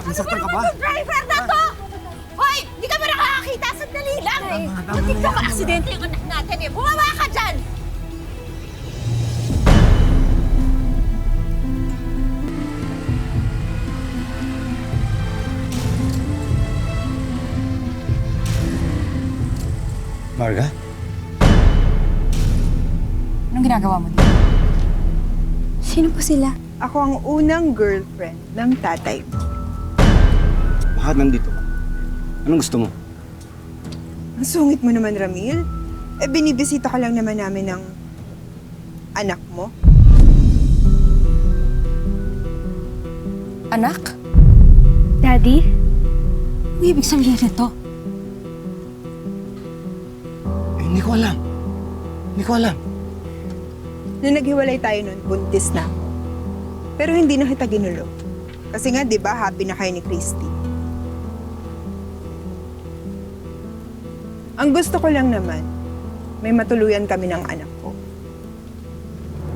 Nasaktan ka ba? Driver na to! Hoy! Hindi ka ba nakakakita? Sandali lang! Muntik na ma-aksidente yung anak natin eh! Bumaba ka dyan! Marga? Anong ginagawa mo dito? Sino po sila? Ako ang unang girlfriend ng tatay mo. Bakit nandito ka? Anong gusto mo? Ang sungit mo naman, Ramil. Eh, binibisita ka lang naman namin ng anak mo. Anak? Daddy? Ano ibig sabihin nito? Hindi ko alam. Hindi ko alam. Nung naghiwalay tayo noon, buntis na ako. Pero hindi na kita ginulo. Kasi nga, di ba, happy na kayo ni Christy. Ang gusto ko lang naman, may matuluyan kami ng anak ko.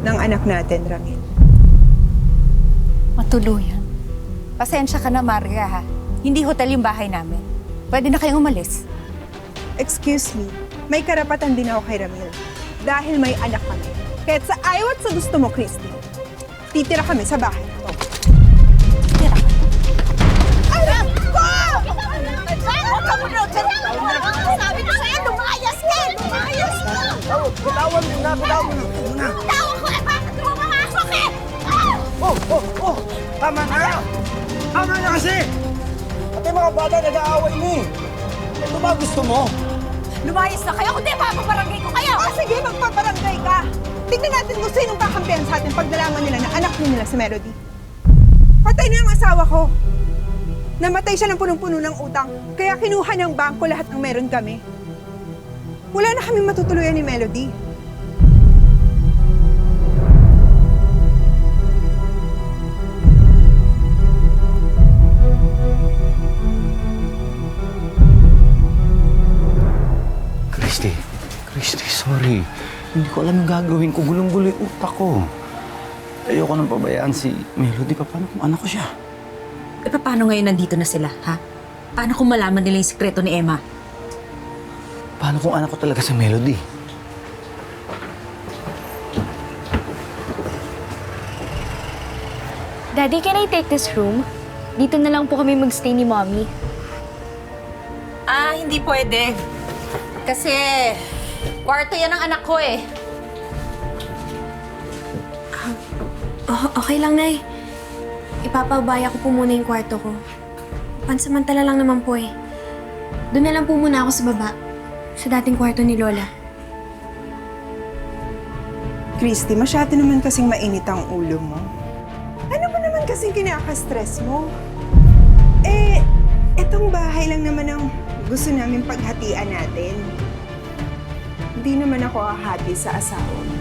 Ng anak natin, Ramil. Matuluyan. Pasensya ka na, Marga, ha? Hindi hotel yung bahay namin. Pwede na kayong umalis. Excuse me, may karapatan din ako kay Ramil. Dahil may anak kami. Kahit sa ayaw at sa gusto mo, Christy, titira kami sa bahay na to. Tira ka. Alam ko! Huwag ka muna dyan! Sabi ko sa'yo, lumayas ka! Lumayas ka! Bitawan mo na! Bitawan mo na! Tawag ko eh! Bakit mo mamasok eh? Oh! Tama na! Tama na kasi! Pati mga bata nag-aaway mo eh. Ito ba gusto mo? Lumayas na kayo, kundi papabarangay ko kayo! O sige, magpaparangay ka! Tignan natin kung sinong kakampihan sa atin pag nalaman nila na anak nila si Melody. Patay na ang asawa ko. Namatay siya ng punong-puno ng utang, kaya kinuha ng bangko lahat ng meron kami. Wala na kami matutuluyan ni Melody. Christy, sorry. Hindi ko alam yung gagawin ko. Gulong-gulo yung utak ko. Ayoko nang pabayaan si Melody. Paano kung anak ko siya? E paano ngayon nandito na sila, ha? Paano kung malaman nila yung sikreto ni Emma? Paano kung anak ko talaga si Melody? Daddy, can I take this room? Dito na lang po kami magstay ni Mommy. Hindi pwede. Kasi kwarto yan ng anak ko eh. Okay lang, Nay. Ipapabaya ko po muna yung kwarto ko. Pansamantala lang naman po eh. Doon na lang po muna ako sa baba. Sa dating kwarto ni Lola. Christy, masyado naman kasing mainit ang ulo mo. Ano mo naman kasing kinaka-stress mo? Eh, etong bahay lang naman ang gusto namin paghatian natin. Hindi naman ako hahati sa asawa mo.